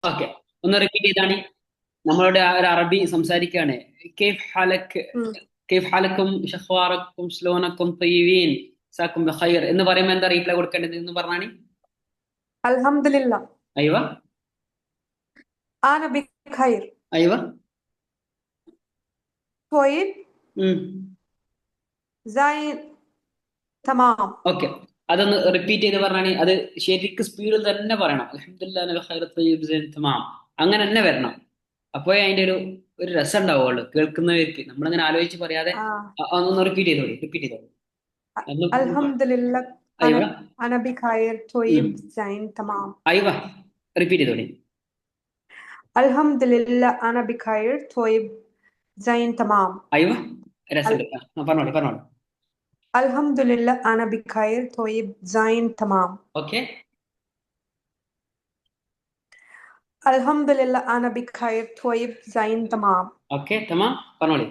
Okay, ഒന്ന് repeat ചെയ്താണ്. നമ്മളോട് ഒരു അറബി സംസാരിക്കുകയാണ്. كيف حالك ഉം. كيف حالكم شخواركم شلونكم طيبين مساكم بخير എന്ന് പറയുമ്പോൾ എന്താ റീപ്ലൈ കൊടുക്കേണ്ടത് എന്ന് പറഞ്ഞാണ്. അൽഹംദുലില്ലാ അയ്വ ആന ബിഖൈർ അയ്വ. طيب زين تمام. ഓക്കെ, അതൊന്ന് റിപ്പീറ്റ് ചെയ്ത് പറഞ്ഞാണ്. അത് ശരിക്കും സ്പീഡിൽ തന്നെ പറയണം. അൽഹംദുലില്ലാ ബിഖൈർ طيب زين تمام, അങ്ങനെ തന്നെ വരണം. അപ്പോഴേ അതിന്റെ ഒരു രസം ഉണ്ടാവുള്ളൂ കേൾക്കുന്നവർക്ക്. നമ്മളിങ്ങനെ ആലോചിച്ച് പറയാതെ ഒന്ന് റിപ്പീറ്റ് ചെയ്തോളൂ, റിപ്പീറ്റ് ചെയ്തോളൂ. അൽഹംദുലില്ലാ അയ്വ അന ബിഖൈർ طيب زين تمام. അയ്വ, റിപ്പീറ്റ് ചെയ്തോളൂ. അൽഹംദുലില്ലാ അന ബിഖൈർ طيب زين تمام. അയ്വ, രസമുണ്ട്. പറഞ്ഞോളൂ, പറഞ്ഞോളൂ. അൽഹംദുലില്ലാ അന ബിഖൈർ طيب زين تمام. ഓക്കെ, അൽഹംദുലില്ലാ അന ബിഖൈർ طيب زين تمام. ഓക്കെ, തമാം, പറഞ്ഞോളൂ.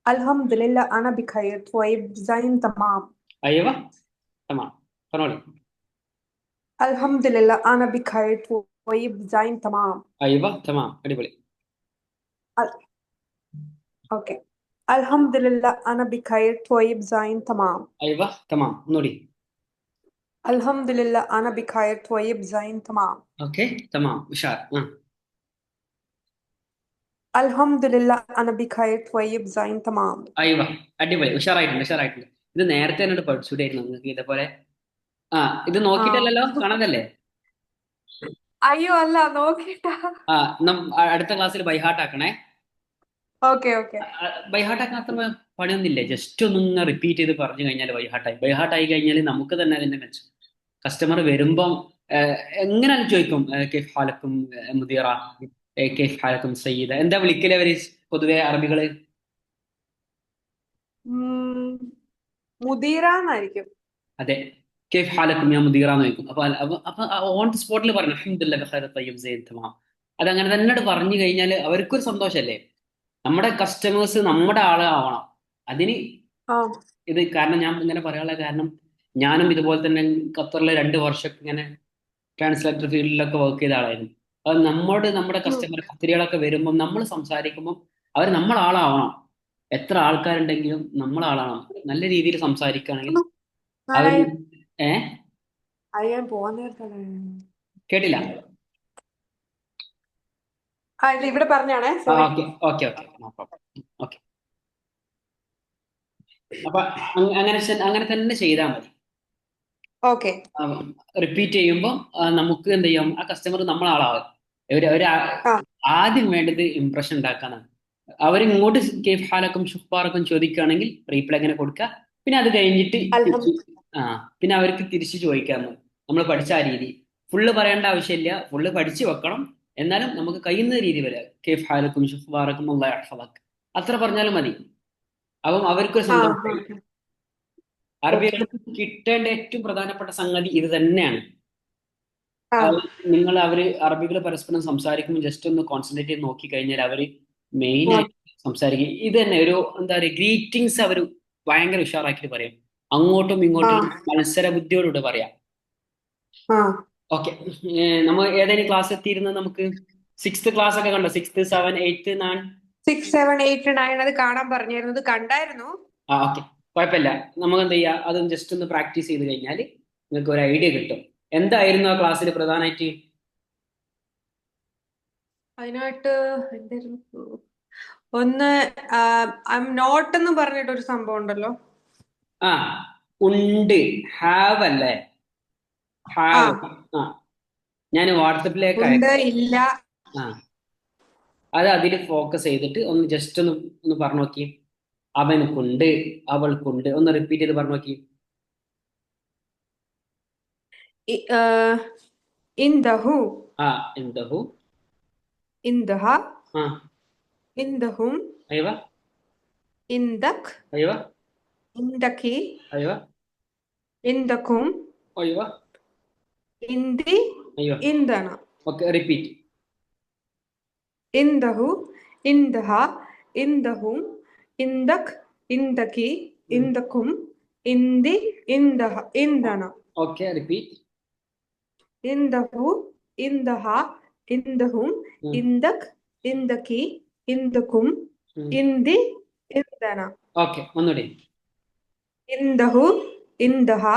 അൽഹംദുലില്ലാ അന ബിഖൈർ طيب زين تمام. അയ്വ, തമാം, പറഞ്ഞോളൂ. അൽഹംദുലില്ലാ അന ബിഖൈർ طيب زين تمام. അയ്വ, തമാം, അടിപൊളി. اوكي. الحمد لله انا بخير طيب زين تمام. അയ്വ, തമാം, ഒന്നുകൂടി. الحمد لله انا بخير طيب زين تمام. ഓക്കെ, തമാം, ഉഷാർ. الحمد لله انا بخير طيب زين تمام. അയ്വ, അടിപൊളി, ഉഷാറായിട്ടുണ്ട്, ഉഷാറായിട്ടുണ്ട്. ഇത് നേരത്തെ എന്നോട് പഠിച്ചുകൂടായിരുന്നു നിങ്ങൾക്ക് ഇതേപോലെ. ആ, ഇത് ആ നോക്കിയിട്ടല്ലല്ലോ, കാണാതല്ലേ? അയ്യോ അല്ല നോക്കിട്ടാ. ആ, അടുത്ത ക്ലാസ്സിൽ ബൈഹാർട്ട് ആക്കണേ. Okay okay. ബൈഹാർട്ട് ആക്കാൻ അത്ര പണിയൊന്നുമില്ലേ. ജസ്റ്റ് ഒന്നിങ്ങനെ റിപ്പീറ്റ് ചെയ്ത് പറഞ്ഞു കഴിഞ്ഞാൽ ബൈഹാർട്ട് ആയി കഴിഞ്ഞാൽ നമുക്ക് തന്നെ അതിന്റെ മെച്ചം. കസ്റ്റമർ വരുമ്പം എങ്ങനെയാണ് ചോദിക്കും, കെയ്ഫ് ഹാലക്കും മുദീറ, കെയ്ഫ് ഹാലക്കും സയ്യിദ, എന്താ വിളിക്കല് അവര് പൊതുവെ അറബികള്? മുദീറാന്നായിരിക്കും. അതെ, കെയ്ഫ് ഹാലക്കും ഞാൻ മുദീറ എന്ന് ചോദിക്കും. അപ്പൊ ഓൺ സ്പോട്ടിൽ പറഞ്ഞു അൽഹംദുലില്ലാ ബിഖൈർ തയ്യിബ് സയ്യിദ് തമാം. അതങ്ങനെ തന്നെ പറഞ്ഞു കഴിഞ്ഞാൽ അവർക്കൊരു സന്തോഷല്ലേ. നമ്മുടെ കസ്റ്റമേഴ്സ് നമ്മുടെ ആളാവണം. അതിന് ആ ഇത് കാരണം ഞാൻ ഇങ്ങനെ പറയാനുള്ള കാരണം, ഞാനും ഇതുപോലെ തന്നെ ഖത്തറിലെ 2 വർഷമൊക്കെ ഇങ്ങനെ ട്രാൻസ്ലേറ്റർ ഫീൽഡിലൊക്കെ വർക്ക് ചെയ്ത ആളായിരുന്നു. അത് നമ്മുടെ ഉം. കസ്റ്റമർ ഖത്തറികളൊക്കെ വരുമ്പോൾ നമ്മൾ സംസാരിക്കുമ്പോൾ അവർ നമ്മളെ ആളാവണം. എത്ര ആൾക്കാരുണ്ടെങ്കിലും നമ്മളെ ആളാവണം. നല്ല രീതിയിൽ സംസാരിക്കുകയാണെങ്കിൽ അവർ ആരായി ഏ അറിയാൻ പോവാൻ കേട്ടില്ല. ഇത് ഇവിടെ പറഞ്ഞാണേ, sorry. Okay okay okay, no problem. Okay, അപ്പൊ അങ്ങനെ തന്നെ ചെയ്താൽ മതി. ഓക്കെ. റിപ്പീറ്റ് ചെയ്യുമ്പോൾ നമുക്ക് എന്ത് ചെയ്യും, ആ കസ്റ്റമർ നമ്മളെ ആളാവും. ഒരു ആ ആദ്യം വേണ്ടത് ഇംപ്രഷൻ ഉണ്ടാക്കാനാണ്. അവരിങ്ങോട്ട് കേഫ് ഹാലക്കും ഷുഫാറക്കും ചോദിക്കുകയാണെങ്കിൽ റീപ്ലൈ എങ്ങനെ കൊടുക്കുക. പിന്നെ അത് കഴിഞ്ഞിട്ട് അൽഹം ആ പിന്നെ അവർക്ക് തിരിച്ചു ചോദിക്കാമെന്ന്. നമ്മൾ പഠിച്ച ആ രീതി ഫുള്ള് പറയേണ്ട ആവശ്യമില്ല, ഫുള്ള് പഠിച്ചു വെക്കണം. എന്നാലും നമുക്ക് കഴിയുന്ന രീതി വരെ കേഫ് ഹാലക്കും ഷുഫാറക്കും അല്ലാഹു യഹ്ഫദക് അത്ര പറഞ്ഞാലും മതി. അപ്പം അവർക്കൊരു ആ സന്തോഷം. ഓക്കെ. അറബികൾക്ക് കിട്ടേണ്ട ഏറ്റവും പ്രധാനപ്പെട്ട സംഗതി ഇത് തന്നെയാണ്. ആ അവര് അറബികൾ പരസ്പരം സംസാരിക്കുമ്പോൾ ജസ്റ്റ് ഒന്ന് കോൺസെൻട്രേറ്റ് ചെയ്ത് നോക്കി കഴിഞ്ഞാൽ അവര് മെയിൻ ആ ആയിട്ട് സംസാരിക്കും. ഇത് തന്നെ ഒരു എന്താ പറയുക, ഗ്രീറ്റിംഗ്സ് അവർ ഭയങ്കര ഉഷാറാക്കിയിട്ട് പറയും. അങ്ങോട്ടും ആ ഇങ്ങോട്ടും മത്സര ബുദ്ധിയോടുകൂടെ പറയാം. ആ ഓക്കെ, നമ്മൾ ഏതെങ്കിലും ക്ലാസ് എത്തിയിരുന്നത് നമുക്ക് സിക്സ്ത് ക്ലാസ് ഒക്കെ കണ്ടോ? 6, 7, 8, 9. 6, 7, 8, 9 അത് കാണാൻ പറഞ്ഞിരുന്നത് കണ്ടായിരുന്നു. ഓക്കെ, കുഴപ്പമില്ല. നമുക്ക് എന്ത് ചെയ്യാം, അതും ജസ്റ്റ് ഒന്ന് പ്രാക്ടീസ് ചെയ്ത് കഴിഞ്ഞാൽ നിങ്ങൾക്ക് ഒരു ഐഡിയ കിട്ടും. എന്തായിരുന്നു ആ ക്ലാസ്സിൽ പ്രധാനമായിട്ട്? അതിനായിട്ട് എന്തായിരുന്നു, ഒന്ന് നോട്ട് എന്ന് പറഞ്ഞിട്ടൊരു സംഭവം ഉണ്ടല്ലോ. ആ, ഉണ്ട്. ഹാവ് അല്ലേ? ആ ഹാവ്. ആ, ഞാൻ വാട്സപ്പിലേക്ക് ഉണ്ട് അയക്കാം. ഇല്ല. ആ, അത് അതിൽ ഫോക്കസ് ചെയ്തിട്ട് ഒന്ന് ജസ്റ്റ് ഒന്ന് പറഞ്ഞു നോക്കി. അവൻക്കുണ്ട്, അവൾക്കുണ്ട്, ഒന്ന് റിപ്പീറ്റ് ചെയ്ത് പറഞ്ഞു നോക്കി. ഇന്ദഹു, ആ, എന്തഹു. ഇന്ദഹ, ആ, ഇന്ദഹും, അയവ, ഇന്ദക്, അയവ, ഇന്ദക്കി, അയവ, ഇന്ദക്കും, അയവ, ഇന്ദി, അയവ. ഇന്ദന. Okay, repeat. ഇന്ദഹു, ഇന്ദഹ, ഇന്ദഹും, ഇന്ദക്, ഇന്ദക്കി, ഇന്ദക്കും, ഇന്ദി, ഇന്ദഹ, ഇന്ദന. Okay, repeat. ഇന്ദഹു, ഇന്ദഹ, ഇന്ദഹും, ഉം, ഇന്ദക്, ഇന്ദക്കി, ഇന്ദക്കും, ഉം. ഇന്ദി, ഇന്ദന. ഓക്കെ, ഒന്നുകൂടി. ഇന്ദഹു, ഇന്ദഹ,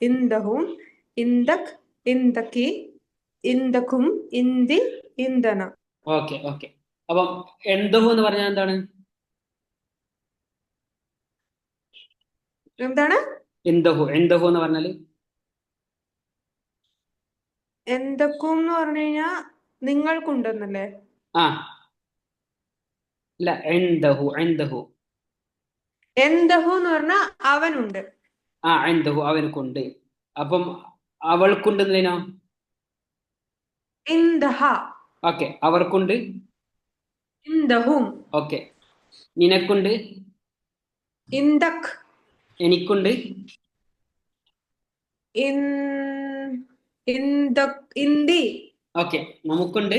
ഇന്ദഹും, ഇന്ദക്, ഇന്ദക്കി, ഇന്ദക്കും, ഇന്ദി, ഇന്ദന. Okay okay. അപ്പം എന്തഹു എന്ന് പറഞ്ഞാൽ എന്താണ്? എന്താണ്? എന്തഹു എന്ന് പറഞ്ഞാല് എന്തൊക്കും എന്ന് പറഞ്ഞു കഴിഞ്ഞാ നിങ്ങൾക്കുണ്ടെന്നല്ലേ? ആ ഇല്ല, എന്തഹു എന്തഹു എന്ന് പറഞ്ഞാ അവനുണ്ട്. എന്തഹു അവനക്കുണ്ട്. അപ്പം അവൾക്കുണ്ട് എന്നതിനോ? ഇന്ദഹ, ഓക്കെ, അവർക്കുണ്ട്. ഇന്ദഹും, ഓക്കെ, നിനക്കുണ്ട്. ഇന്ദക്, എനിക്കുണ്ട്. ഇന്ദി, ഓക്കെ, നമുക്കുണ്ട്.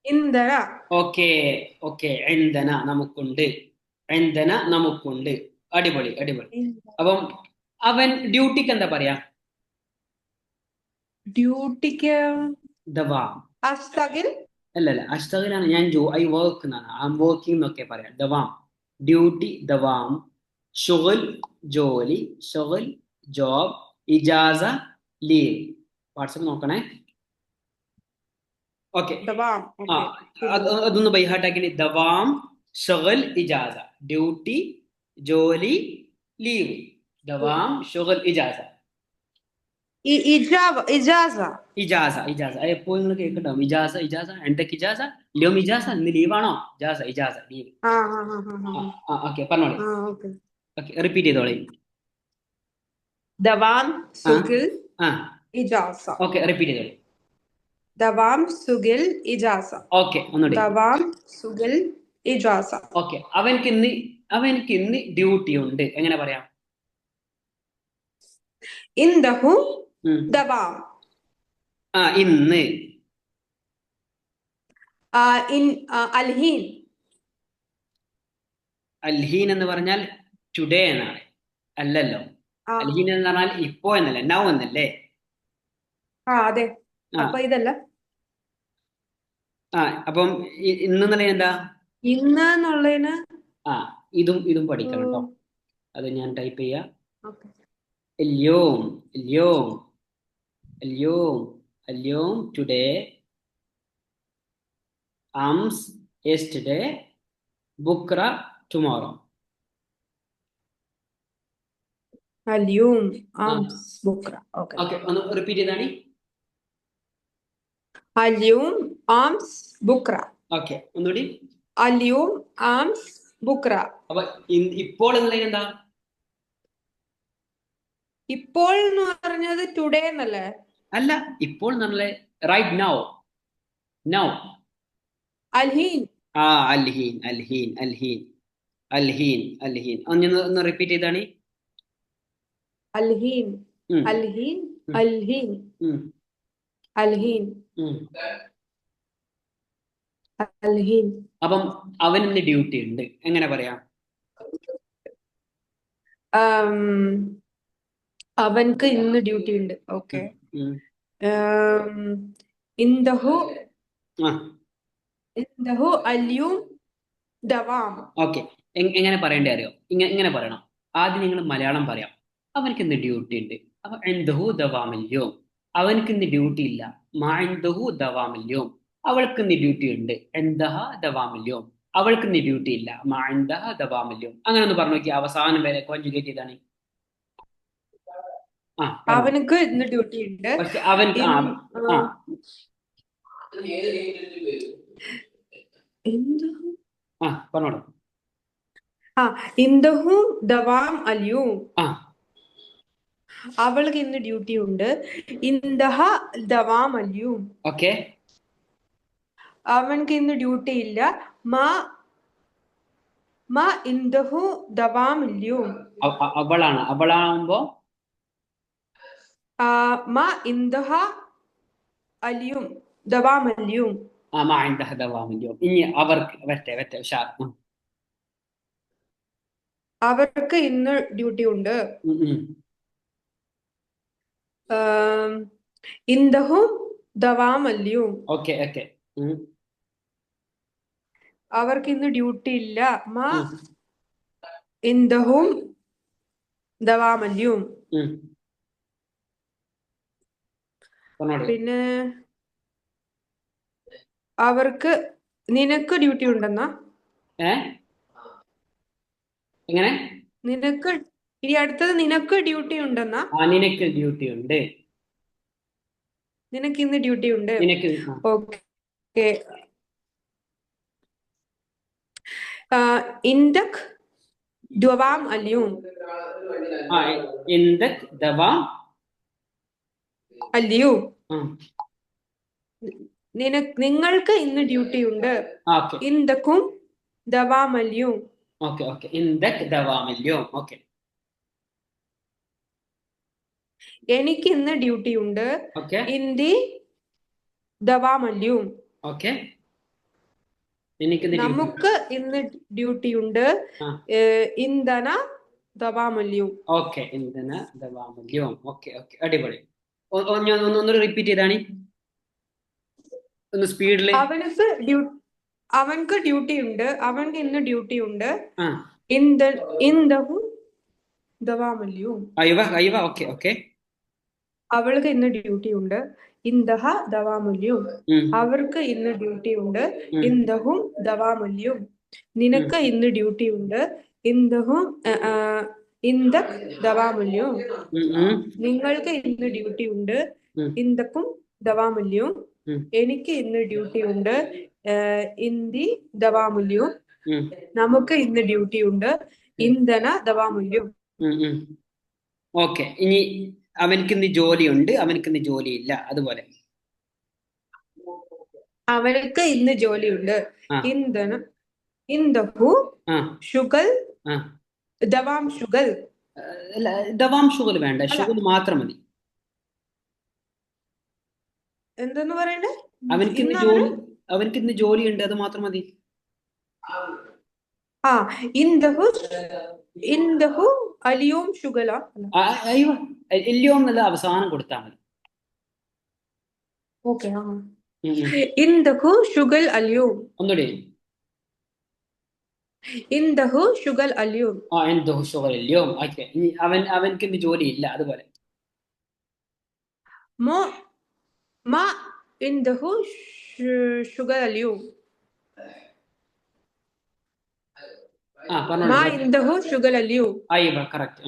ഇന്ദന. ഓക്കെ ഓക്കെ, നമുക്കുണ്ട്. നമുക്കുണ്ട്. അടിപൊളി അടിപൊളി. അപ്പം അവൻ ഡ്യൂട്ടിക്ക് എന്താ പറയാ? ഡ്യൂട്ടിക്ക് ദവാം. അസ്തഗിൽ. അല്ലല്ല, അഷ്ടകലാണ്. ഐ വർക്ക് എന്നാണ്. ഐ എം വർക്കിംഗ് എന്നൊക്കെ പറയാം. ദവാം, ഡ്യൂട്ടി, ദവാം. ഷുഗൽ, ജോലി. ഷുഗൽ, ജോബ്. ഇജാസ, ലീവ്. വാട്സപ്പ് നോക്കണേ. ഓക്കെ. ദവാം. ആ ഓക്കെ. അതൊന്ന് ബൈഹാർട്ടാക്കി. ദവാം, ഷുഗൽ, ഇജാസ. ഡ്യൂട്ടി, ജോലി, ലീവ്. ദവാം, ഷുഗൽ, ഇജാസ. ഇജാസ. ഇജാസ എപ്പോഴും നിങ്ങൾ കേൾക്കുന്നുണ്ടാവും. ഇജാസ എന്തൊക്കെ? ഇജാസ, ല്യോം ഇജാസ, ഇന്ന് ലീവാണോ? ഇജാസ ലീവ്. ഓക്കെ, പറഞ്ഞോളി. ഓക്കെ. ഓക്കെ, റിപ്പീറ്റ് ചെയ്തോളി. ദവാം, സുഗിൽ, ആ ഇജാസ. ഓക്കെ, റിപ്പീറ്റ് ചെയ്തോളി. ദവാം, സുഗിൽ, ഇജാസ. ഓക്കെ, ഒന്നുകൂടി. ദവാം, സുഗിൽ, ഇജാസ. ഓക്കെ, അവൻക്ക് ഇന്ന് ഡ്യൂട്ടി ഉണ്ട്. എങ്ങനെ പറയാം? ഇന്ദഹു ഉം. ദവാം. ഇന്ന്. അൽഹീൻ. അൽഹീൻ എന്ന് പറഞ്ഞാൽ ടുഡേ എന്നാണ്, അല്ലല്ലോ. ആ അൽഹീൻ എന്ന് പറഞ്ഞാൽ ഇപ്പോ എന്നല്ല, നൗ എന്നല്ലേ? അതെ. ആ അപ്പൊ ഇതല്ല. അപ്പം ഇന്നെന്നല്ലേ എന്താ? ഇന്ന് എന്നുള്ളതിന് ഇതും പഠിക്കണം കേട്ടോ. അത് ഞാൻ ടൈപ്പ് ചെയ്യാം. Okay. اليوم اليوم اليوم اليوم today, أمس yesterday, بكرة tomorrow. اليوم أمس بكرة. Okay. ഒന്ന് റിപ്പീറ്റ് ചെയ്താണ്. اليوم أمس بكرة. ഓക്കെ, ഒന്നുകൂടി. اليوم أمس بكرة. അപ്പൊ ഇപ്പോൾ എന്നുള്ളത് എന്താ? ഇപ്പോൾ എന്ന് പറഞ്ഞത് ടുഡേ എന്നല്ലേ? അല്ല, ഇപ്പോൾ നമ്മളെ റൈറ്റ് നൗ. അൽഹീൻ. അൽഹീൻ അൽഹീൻ അൽഹീൻ അൽഹീൻ അൽഹീൻ. ഒന്ന് റിപ്പീറ്റ് ചെയ്താണ്. അൽഹീൻ, അൽഹീൻ, അൽഹീൻ, അൽഹീൻ, അൽഹീൻ. അപ്പം അവന് ഡ്യൂട്ടി ഉണ്ട്. എങ്ങനെ പറയാം? അവൻക്ക് ഇന്ന് ഡ്യൂട്ടി ഉണ്ട്. ഓക്കെ. ഇന്ദഹു അൽയൂം ദവാം. ഓക്കെ, എങ്ങനെ പറയണ്ടേ അറിയോ? ഇങ്ങനെ പറയണം. ആദ്യം നിങ്ങൾ മലയാളം പറയാം. അവനക്ക് ഇന്ന് ഡ്യൂട്ടി ഉണ്ട്. അപ്പൊ എന്തഹു ദവാമല്യോ. അവനക്ക് ഇന്ന് ഡ്യൂട്ടി ഇല്ല. മാഇന്ദഹു ദവാമല്യോ. അവൾക്ക് ഇന്ന് ഡ്യൂട്ടി ഉണ്ട്. എന്തഹ ദവാമല്യോ. അവൾക്ക് ഇന്ന് ഡ്യൂട്ടി ഇല്ല. മാഇന്ദഹ ദവാമല്യോ. അങ്ങനെ ഒന്ന് പറഞ്ഞു നോക്കി. അവസാനം വരെ കോൺജുഗേറ്റ് ചെയ്താണ്. അവനക്ക് ഇന്ന് ഡ്യൂട്ടി ഉണ്ട്. പക്ഷെ അവൻക്ക് പറഞ്ഞോളൂ. ഇന്ദഹു ദവാം അൽയൂം. അവൾക്ക് ഇന്ന് ഡ്യൂട്ടി ഉണ്ട്. ഇന്ദഹ ദവാം അൽയൂം. ഓക്കെ. അവൻക്ക് ഇന്ന് ഡ്യൂട്ടി ഇല്ല. മാ ഇന്ദഹു ദവാം അൽയൂം. അവളാകുമ്പോ മാ ഇന്ദഹ അൽയൂം ദവാം അൽയൂം. മാ ഇന്ദഹ ദവാം അൽയൂം. ഇനി അവർക്ക് വരട്ടെ ഉഷാർ. അവർക്ക് ഇന്ന് ഡ്യൂട്ടി ഉണ്ട്. ഇന്ദഹു ദവാം അല്ലിയും. Okay okay. അവർക്ക് ഇന്ന് ഡ്യൂട്ടി ഇല്ല. മാ ഉം. ഇന്ദഹും ദവാം അല്ലിയും. ഉം. പറഞ്ഞോളൂ. പിന്നെ അവർക്ക് നിനക്ക് ഡ്യൂട്ടി ഉണ്ടെന്നാ. ഏ എങ്ങനെ? നിനക്ക് ഇനി അടുത്തത് നിനക്ക് ഡ്യൂട്ടി ഉണ്ടെന്നാ. നിനക്ക് ഡ്യൂട്ടി ഉണ്ട്. നിനക്ക് ഇന്ന് ഡ്യൂട്ടി ഉണ്ട്. നിനക്ക് ഓക്കെ. ഇന്ദക് ദവാം അല്ലിയും. ഇന്ദക് ദവാം അല്ലിയും. ആ നിങ്ങൾക്ക് ഇന്ന് ഡ്യൂട്ടി ഉണ്ട്. ഓക്കെ ഇന്ദക്കും ദവാം അല്ലിയും. Okay okay. ഇന്ദക് ദവാം അല്ലിയും. ഓക്കെ. എനിക്ക് ഇന്ന് ഡ്യൂട്ടി ഉണ്ട്. ഓക്കെ ഇന്ദി ദവാം അല്ലിയും. ഓക്കെ. എനിക്ക് നമുക്ക് ഇന്ന് ഡ്യൂട്ടി ഉണ്ട്. ഇന്ധന ദവാം അല്ലിയും. ഓക്കെ. ഇന്ധന ദവാം അല്ലിയും. Okay okay. അടിപൊളി. ഒന്ന് റിപ്പീറ്റ് ചെയ്താണ് ഒന്ന് സ്പീഡില്. അവൻക്ക് ഡ്യൂട്ടി ഉണ്ട്. അവൻക്ക് ഇന്ന് ഡ്യൂട്ടി ഉണ്ട്. ആ ഇന്ദഹു ദവാം അല്ലിയും. അയവ. Okay okay. അവൾക്ക് ഇന്ന് ഡ്യൂട്ടി ഉണ്ട്. ഇന്ദഹ ദവാം അല്ലിയും. അവർക്ക് ഇന്ന് ഡ്യൂട്ടി ഉണ്ട്. ഇന്ദഹും ദവാം അല്ലിയും. നിനക്ക് ഇന്ന് ഡ്യൂട്ടി ഉണ്ട്. ഇന്ദഹും ഇന്ദക് ദവാം അല്ലിയും. നിങ്ങൾക്ക് ഇന്ന് ഡ്യൂട്ടി ഉണ്ട്. ഇന്ദക്കും ദവാം അല്ലിയും. എനിക്ക് ഇന്ന് ഡ്യൂട്ടി ഉണ്ട്. ഇന്ദി ദവാം അല്ലിയും. നമുക്ക് ഇന്ന് ഡ്യൂട്ടി ഉണ്ട്. ഇന്ധന ദവാം അല്ലിയും. ഓക്കെ. ഇനി അവനക്ക് ഇന്ന് ജോലിയുണ്ട്. അവനക്ക് ഇന്ന് ജോലിയില്ല. അതുപോലെ അവനക്ക് ഇന്ന് ജോലിയുണ്ട്. ഇന്ദഹു ഷുഗൽ ദവാം ഷുഗൽ. ദവാം ഷുഗൽ വേണ്ട, ഷുഗൽ മാത്രം മതി. എന്തെന്ന് പറയണ്ടേ? അവനക്ക് ഇന്ന് ജോലിയുണ്ട്, അത് മാത്രം മതി. ഇന്ദഹു അലിയും ഷുഗല. എല്ലിയോം എന്നല്ല, അവസാനം കൊടുത്താൽ മതി. ഓക്കെ. ഇന്ദഹു ഷുഗൽ അലിയും. ഒന്നുകൂടി. ഇന്ദഹു ഷുഗൽ അലിയും. ഇന്ദഹു ഷുഗൽ അലിയും. ഓക്കെ. ഇനി അവനക്ക് ഇന്ന് ജോലിയില്ല, അതുപോലെ. മാ ഇന്ദഹു ഷുഗൽ അലിയും. മാ ഇന്ദഹു ഷുഗൽ അലിയും. കറക്റ്റ്.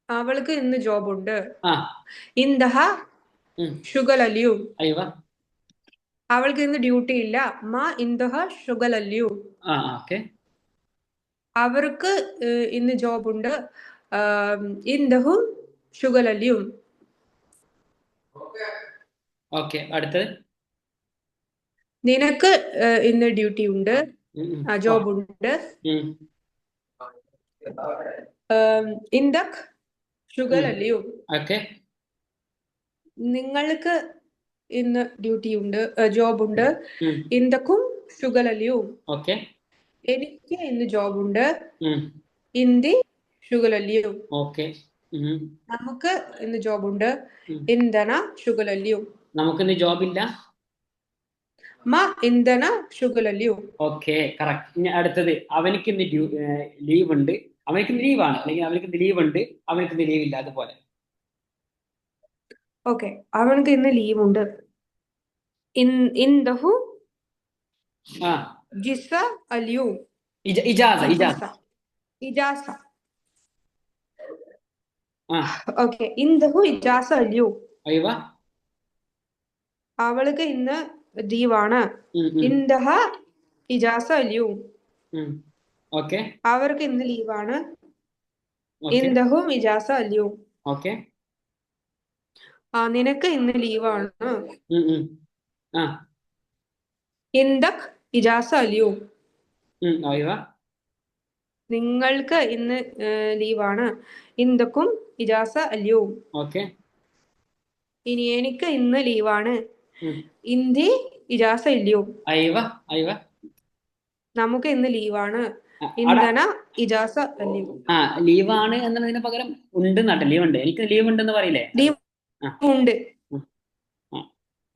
അവൾക്ക് ഇന്ന് ജോബ് ഉണ്ട്. ഇന്ദഹ ഷുഗൽ അലിയും. അവൾക്ക് ഇന്ന് ഡ്യൂട്ടി ഇല്ല. മാ ഇന്ദഹ ഷുഗൽ അലിയും. അവർക്ക് ഇന്ന് ജോബ് ഉണ്ട്. ഇന്ദഹു ഷുഗൽ അലിയും. ഓക്കെ. അടുത്തത് നിനക്ക് ഇന്ന് ഡ്യൂട്ടി ഉണ്ട്. ജോബ് ഉണ്ട്. ഇന്ദക് ഷുഗൽ അലിയും. ഓക്കെ. നിങ്ങൾക്ക് ഇന്ന് ഡ്യൂട്ടി ഉണ്ട്, ജോബ് ഉണ്ട്. ഇന്ദക്കും ഷുഗൽ അലിയും. ഓക്കെ. എനിക്ക് ഇന്ന് ജോബ് ഉണ്ട്. ഇന്ദി ഷുഗൽ അലിയും. ഓക്കെ. നമുക്ക് ഇന്ന് ജോബ് ഉണ്ട്. ഇന്ധന ഷുഗൽ അലിയും. നമുക്കിന്ന് ജോബില്ല. മാ ഇന്ധന ഷുഗൽ അലിയും. Okay, correct. ഇനി അടുത്തത് അവനക്ക് ഇന്ന് ലീവ് ഉണ്ട്. അവനക്ക് ലീവാണ്, അല്ലെങ്കിൽ അവനക്ക് ലീവ് ഉണ്ട്, അവനക്ക് ലീവ് ഇല്ല, അതുപോലെ. ഓക്കെ. അവനക്ക് ഇന്ന് ലീവ് ഉണ്ട്. ഇന്ദഹു ജിസ അലിയും. ഇജാസ. ഓക്കെ. ഇന്ദഹു ഇജാസ അലിയും. അവൾക്ക് ഇന്ന് ലീവാണ്. ഇന്ദഹ ഇജാസ അലിയും. ഓക്കെ. അവർക്ക് ഇന്ന് ലീവാണ്. ഇന്ദഹും ഇജാസ അലിയും. ഓക്കെ. നിനക്ക് ഇന്ന് ലീവാണ്. ഇന്ദക് ഇജാസ അലിയും. നിങ്ങൾക്ക് ഇന്ന് ലീവാണ്. ഇന്ദക്കും ഇജാസ അലിയും. ഓക്കെ. ഇനി എനിക്ക് ഇന്ന് ലീവാണ്. ഇന്ദി ഇജാസ അലിയും. നമുക്ക് ഇന്ന് ലീവാണ്. ഇന്ധന ഇജാസ അല്ലയോ ആ ലീവാണ് എന്നതിന് പകരം ഉണ്ട് നാട്ടെ ലീവ് ഉണ്ട്, എനിക്ക് ലീവ് ഉണ്ടെന്ന് പറയില്ലേ? ലീവ് ആ ഉണ്ട്. ആ.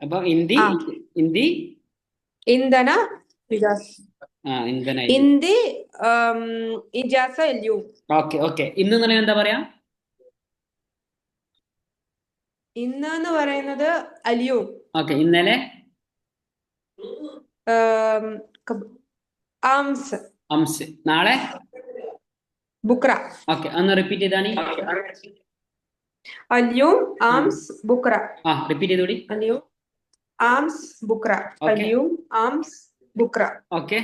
അപ്പൊ ഹിന്ദി ആ ഹിന്ദി ഇന്ധന ഇജാസ ഇന്ധന. ഹിന്ദി ഇജാസ അല്ലയോ. Okay okay. ഇന്ന് എന്ന് പറഞ്ഞാൽ എന്താ പറയാ? ഇന്ന് എന്ന് പറയുന്നത് അലിയോ. ഓക്കെ. ഇന്നലെ ആംസ് അംസ്. നാളെ ബുക്ര. ഓക്കെ, ഒന്ന് റിപ്പീറ്റ് ചെയ്താണ്. അലിയോ ആംസ് ബുക്ര. റിപ്പീറ്റ് ചെയ്തോടി. അലിയോ ആംസ് ബുക്ര. ഓക്കെ അലിയോ ആംസ് ബുക്ര. ഓക്കെ.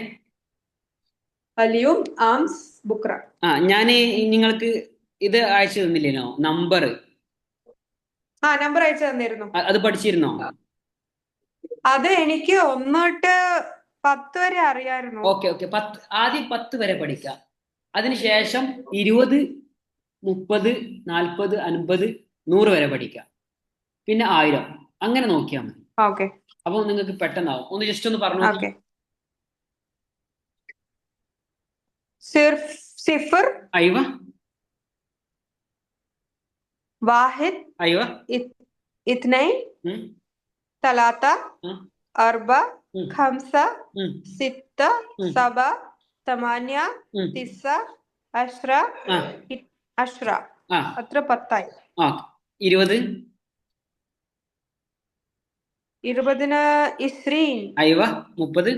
അലിയോ ആംസ് ബുക്ര. ഞാന് നിങ്ങൾക്ക് ഇത് അയച്ചു തന്നില്ലേനോ നമ്പർ? നമ്പർ അയച്ചു തന്നിരുന്നു. അത് പഠിച്ചിരുന്നോ? അത് എനിക്ക് 1 തൊട്ട് 10 വരെ അറിയായിരുന്നു. Okay okay. ആദ്യം 10 വരെ പഠിക്കാം, അതിനുശേഷം 20, 30, 40, 50, 100 വരെ പഠിക്കാം, പിന്നെ 1000 അങ്ങനെ നോക്കിയാൽ മതി. ഓക്കെ. അപ്പൊ നിങ്ങൾക്ക് പെട്ടെന്നാവും. ഒന്ന് ജസ്റ്റ് ഒന്ന് പറഞ്ഞു. ഓക്കെ. സിഫർ അയ്വ വാഹിദ് അയ്വ ഇത്നൈൻ ثلاثة أربعة خمسة ستة سبعة ثمانية تسعة عشرة عشرة. അത്ര 10 ആയി. 20 20 20 അയ്വ 30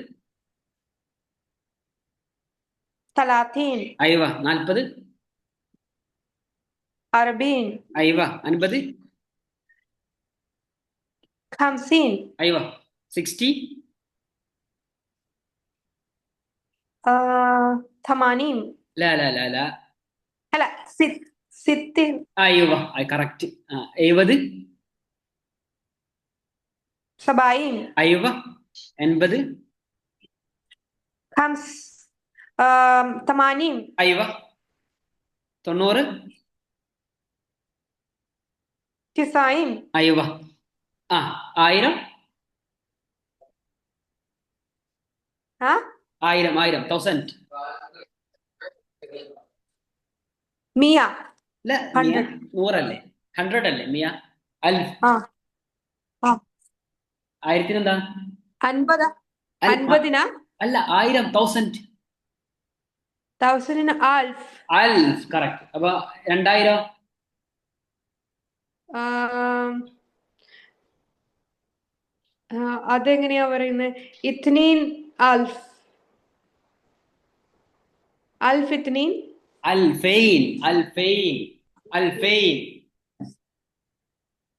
30 അയ്വ 40 40 അയ്വ 50 50 അയ്വ 60 80 لا لا لا لا അല്ല 60 അയ്വ കറക്റ്റ്. 70 70 അയ്വ 80 80 അയ്വ 90 90 അയ്വ 1000 1000 1000 മിയ അല്ല, 100 അല്ലേ? 100 അല്ലേ മിയ? അൽഫ്. 1000 എന്താ? 50 50 അല്ല, 1000 1000 ആൽഫ്. അൽഫ് കറക്റ്റ്. അപ്പൊ 2000 അതെങ്ങനെയാ പറയുന്നത്? ഇത്നീൻ ആൽഫ്. അൽഫ് ഇത്നീൻ അൽഫൈൻ അൽഫൈൻ അൽഫൈൻ.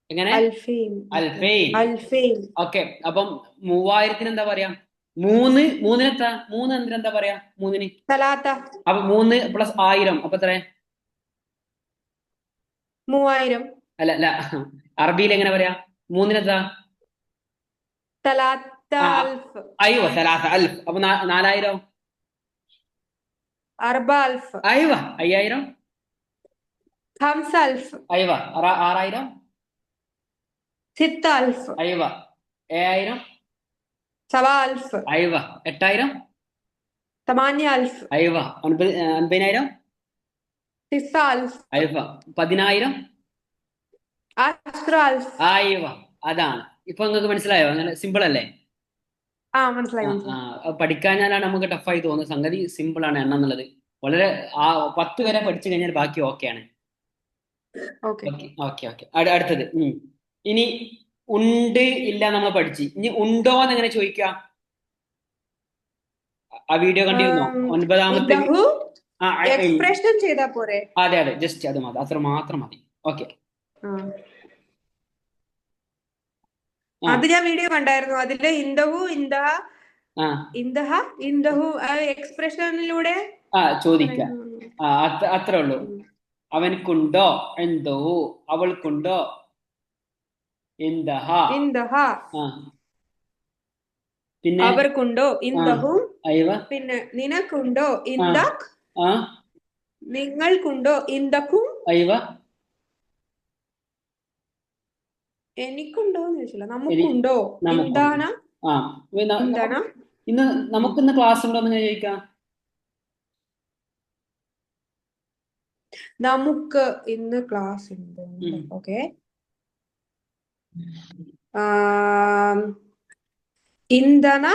എങ്ങനെ? അൽഫൈൻ അൽഫൈൻ. അൽഫൈൻ. ഓക്കെ. അപ്പം 3000 എന്താ പറയാ? 3 എത്ര? 3 എന്താ പറയാ? 3 തലാത്ത. അപ്പൊ 3 പ്ലസ് 1000 അപ്പൊ എത്ര? 3000. അല്ല അല്ല, അറബിയിൽ എങ്ങനെ പറയാ? 3 എത്ര? തലാത്ത അൽഫ്. അയ്യോ സലാസ അൽഫ്. അപ്പൊ 4000 അർബ അൽഫ്. അയ്യോ 5000 ഖംസ അൽഫ്. അയ്യോ 6000 സിത്ത അൽഫ്. അയ്യോ 7000 സബ അൽഫ്. അയ്യോ 8000 തമാന്യ അൽഫ്. അയ്യോ 90000 തിസ അൽഫ്. അയ്യോ 10000 അസ്ര അൽഫ്. അയ്യോ. അതാണ്. ഇപ്പൊ നിങ്ങൾക്ക് മനസ്സിലായോ? അങ്ങനെ സിമ്പിൾ അല്ലേ? മനസ്സിലായി. പഠിക്കാഞ്ഞാലാണ് നമുക്ക് ടഫായി തോന്നുന്നത്. സംഗതി സിമ്പിൾ ആണ്. എണ്ണം എന്നുള്ളത് വളരെ 10 വരെ പഠിച്ചു കഴിഞ്ഞാൽ ബാക്കി ഓക്കെയാണ്. Okay okay okay. അടുത്തത് ഇനി ഉണ്ട് ഇല്ല നമ്മൾ പഠിച്ചു. ഇനി ഉണ്ടോ എന്ന് എങ്ങനെ ചോദിക്കാം? ആ വീഡിയോ കണ്ടിരുന്നോ? 9ാമത്തെ എക്സ്പ്രഷൻ ചെയ്താ പോരെ? അതെ അതെ, ജസ്റ്റ് അത് മതി, അത്ര മാത്രം മതി. ഓക്കെ. അത് ഞാൻ വീഡിയോ കണ്ടായിരുന്നു. അതില് ഇന്ദഹു ഇന്ദഹ ഇന്ദഹ ഇന്ദഹു എക്സ്പ്രഷനിലൂടെ ചോദിക്കാം. അത്രേ ഉള്ളൂ. അവൻക്കുണ്ടോ എന്തോ, അവൾക്കുണ്ടോ ഇന്ദഹ ഇന്ദഹ, പിന്നെ അവർക്കുണ്ടോ ഇന്ദഹു, പിന്നെ നിനക്കുണ്ടോ ഇന്ദക്, നിങ്ങൾക്കുണ്ടോ ഇന്ദക്കും, എനിക്കുണ്ടോ എന്ന് ചോദിച്ചില്ല, നമുക്കുണ്ടോ ഇന്ദാന. ഇന്ന് നമുക്കിന്ന് ക്ലാസ് ഉണ്ടോ എന്ന് ചോദിക്കാം. നമുക്ക് ഇന്ന് ക്ലാസ് ഉണ്ട്. ഉം. ഓക്കെ. ഇന്ധന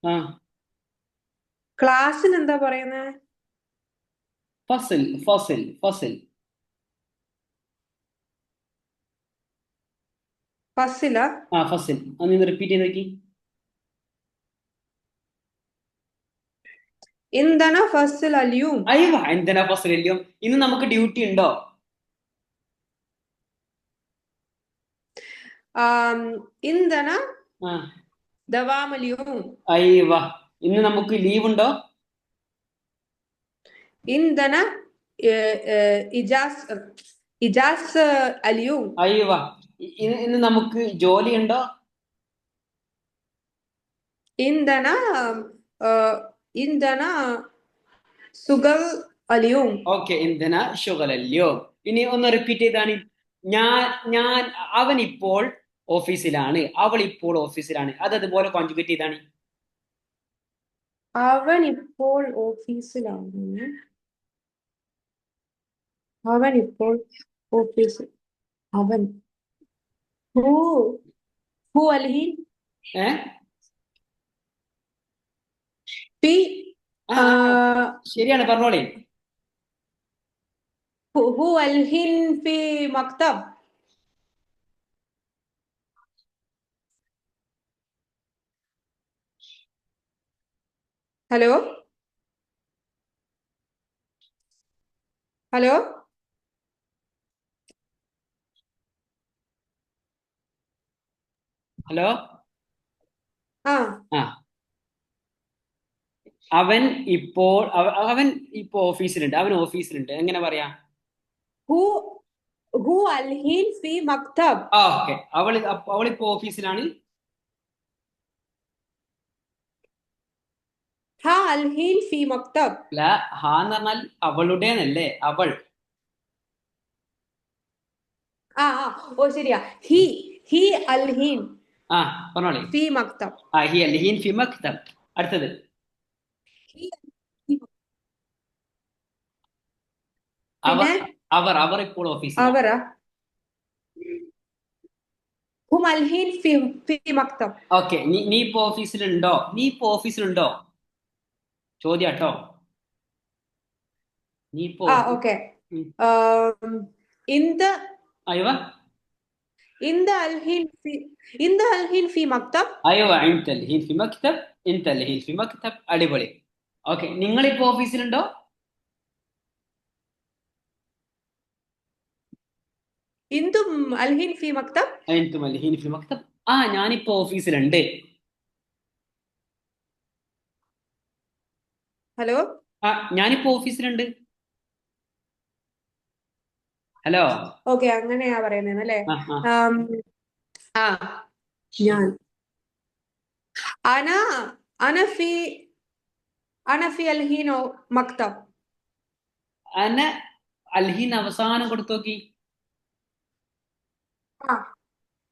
ആ ക്ലാസ്സിന് എന്താ പറയുന്നത്? ഫസിൽ ഫസിൽ ഫസിൽ ഫസില. ആ ഫസിൽ ഒന്ന് റിപ്പീറ്റ് ചെയ്ത് നോക്കി. ഇന്ധന ഫസിൽ അലിയും. അയ്യോ എന്തിനാ ഫസിൽ അല്ലയോ? ഇന്ന് നമുക്ക് ഡ്യൂട്ടി ഉണ്ടോ? ഇന്ധന ആ ദവാമലിയും. അയ്യവ ഇന്ന് നമുക്ക് ലീവ് ഉണ്ടോ? ഇന്ധന ഇജാസ് ഇജാസ് അലിയും. അയ്യവ ഇന്ന് നമുക്ക് ജോലി ഉണ്ടോ? ഇന്ധന ഇന്ധന സുഗൽ അലിയും. ഓക്കെ ഇന്ധന ഷുഗലല്ലയോ. ഇനി ഒന്ന് റിപ്പീറ്റ് ചെയ്താണ്. ഞാൻ ഞാൻ അവൻ ഇപ്പോൾ ഓഫീസിലാണ്, അവൾ ഇപ്പോൾ ഓഫീസിലാണ്. അത് അതുപോലെ കോൺജുഗേറ്റ് ചെയ്താണ്. അവൻ ഇപ്പോൾ ഓഫീസിലാണ്. അവൻ ഇപ്പോൾ ഓഫീസിൽ. അവൻ ഹൂ ഹൂ അൽഹീൻ ഏ ഫി ആ ശരിയാണ്, പറഞ്ഞോളേ. ഹൂ അൽഹീൻ ഫി മക്തബ്. Hello hello hello. ആ ആ അവൻ ഇപ്പോൾ അവൻ ഇപ്പോ ഓഫീസിലുണ്ട്, അവൻ ഓഫീസിലുണ്ട് എങ്ങനെ പറയാ? ഹൂ ഹൂ അൽഹീൻ ഫി മക്തബ്. ആ ഓക്കെ, അവളിപ്പോ ഓഫീസിലാണ്. ഹാ അൽഹീൻ ഫി മക്തബ്. അല്ല, ഹാ എന്ന് പറഞ്ഞാൽ അവളുടേന്നല്ലേ, അവൾ. ഓ ശരിയാ. ഹി ഹി അൽഹീൻ ആ പറഞ്ഞോളേ. ഫി മക്തബ്. ആ ഹി അൽഹീൻ ഫി മക്തബ്. അടുത്തത് ഹി അവർ പിന്നെ അവർ ഇപ്പോൾ ഓഫീസിലാണ്. അവരാ ഹും അൽഹീൻ ഫി മക്തബ്. ഓക്കെ, നീ ഇപ്പോ ഓഫീസിലുണ്ടോ? നീ ഇപ്പോ ഓഫീസിലുണ്ടോ ചോദ്യാട്ടോ. നീ ഇപ്പോ ഓക്കെ. ഇന്ത അയ്യോ ഇന്ത അൽഹീൻ ഫി മക്തബ്. അയ്യോ ഇൻതൽ ഹീൻ ഫി മക്തബ്, ഇൻതൽ ഹീൻ ഫി മക്തബ്. അടിപൊളി. ഓക്കെ, നിങ്ങളിപ്പോ ഓഫീസിലുണ്ടോ? ഇന്തും അൽഹീൻ ഫി മക്തബ്. അൻതും അൽഹീൻ ഫി മക്തബ്. ആ ഞാനിപ്പോ ഓഫീസിലുണ്ട്. ഹലോ. ആ ഞാനിപ്പോ ഓഫീസിലുണ്ട്. ഹലോ. ഓക്കെ, അങ്ങനെയാ പറയുന്നത് അല്ലേ? ആ ആ ആ ഞാൻ അന അനഫി അനഫി അൽഹീൻ മക്തബ്. അന അൽഹീൻ അവസാനം കൊടുത്തു നോക്കി.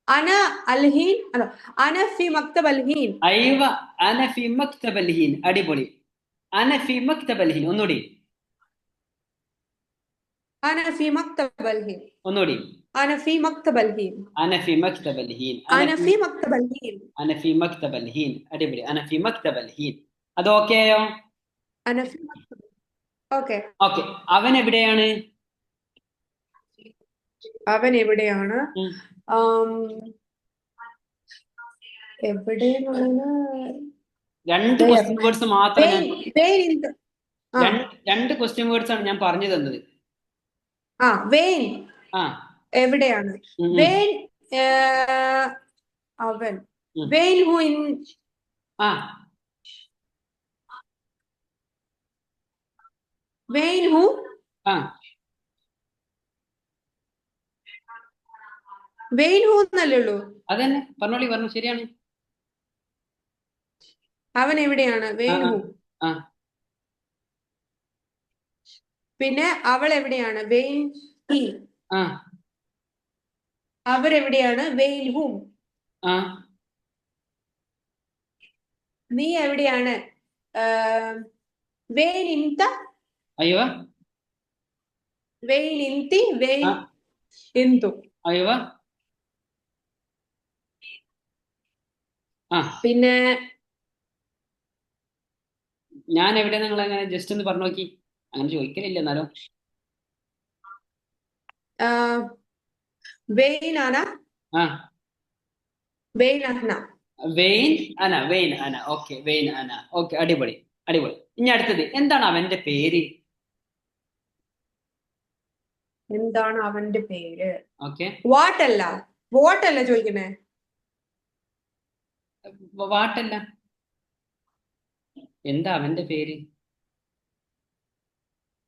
അന അൽഹീൻ അല്ല, അന ഫി മക്തബ് അൽഹീൻ. അയ്വ അന ഫി മക്തബ് അൽഹീൻ. അടിപൊളി. അന ഫി മക്തബ് അൽഹീൻ. ഒന്നുകൂടി അന ഫി മക്തബ് അൽഹീൻ. ഒന്നുകൂടി. അന ഫി മക്തബ് അൽഹീൻ. അന ഫി മക്തബ് അൽഹീൻ. അന ഫി മക്തബ് അൽഹീൻ. അന ഫി മക്തബ് അൽഹീൻ. അടിപൊളി. അന ഫി മക്തബ് അൽഹീൻ. അത് ഓക്കെ ആയോ? അന ഫി മക്തബ്. ഓക്കെ. ഓക്കെ, അവൻ എവിടെയാണ്? അവൻ എവിടെയാണ്? ഉം. എവിടെയാണ്? രണ്ട് ക്വസ്റ്റ്യൻ വേർഡ്സ് മാത്രം ഞാൻ രണ്ട് ക്വസ്റ്റ്യൻ വേർഡ്സ് ആണ് ഞാൻ പറഞ്ഞു തന്നത്. വെയിൻ ആ എവിടെയാണ്? ഉം, ഉം. വെയിൻ അവൻ. ഉം. വെയിൻ ഹു ഇൻ ആ വെയിൻ ഹു ആ വെയിൻ ഹു എന്നല്ലേ ഉള്ളൂ. അതന്നെ പറഞ്ഞോളി, പറഞ്ഞു ശരിയാണ്. അവൻ എവിടെയാണ്? ആ വെയിൻ ആ ഹു. ആ പിന്നെ അവൾ എവിടെയാണ്? വെയിൻ ഹി. ആ അവരെവിടെയാണ്? വെയിൻ ഹും. ആ നീ എവിടെയാണ്? വെയിൻ ഇന്ത. അയ്യോ വെയിൻ ഇന്തി വെയിൻ ആ ഇന്തു. അയവ ആ പിന്നെ ഞാൻ എവിടെ നിങ്ങൾ അങ്ങനെ ജസ്റ്റ് ഒന്ന് പറഞ്ഞു നോക്കി. അങ്ങനെ ചോദിക്കലില്ല എന്നാലും. വെയിൻ ആന ആ വെയിൻ അഹ്ന. വെയിൻ അന ഓക്കെ വെയിൻ അന ഓക്കെ അടിപൊളി അടിപൊളി. ഇനി അടുത്തത് എന്താണ് അവന്റെ പേര്? എന്താണ് അവന്റെ പേര്? ഓക്കെ വാട്ടല്ല വോട്ടല്ല ചോദിക്കുന്നേ. വാട്ടല്ല, എന്താ അവന്റെ പേര്?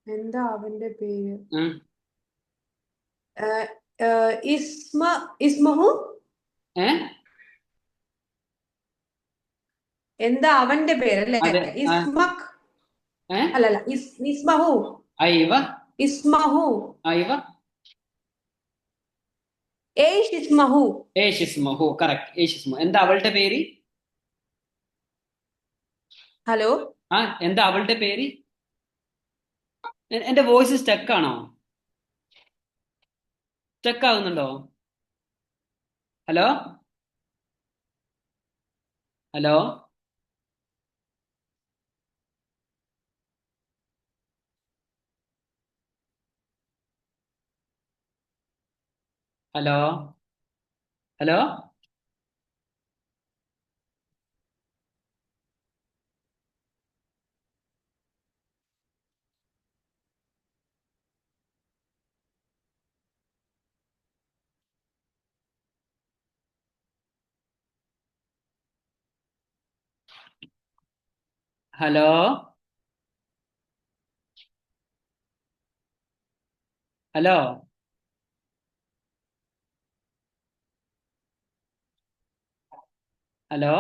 എന്താ അവന്റെ പേര്? ആ ഇസ്മ ഇസ്മഹു. ഏ എന്താ അവന്റെ പേരല്ലേ? അതെ ആ ഇസ്മക്. ഏ അല്ലല്ല ഇസ്മഹു. അയവ ഇസ്മഹു. അയവ ഏഷ് ഇസ്മഹു. ഏഷിസ്മഹു കറക്റ്റ് ഏഷിസ്മു. എന്താ അവളുടെ പേര്? ഹലോ. ആ എന്താ അവളുടെ പേര്? എന്റെ വോയിസ് സ്റ്റക്ക് ആണോ? സ്റ്റക്ക് ആവുന്നുണ്ടോ? Hello hello hello hello hello hello hello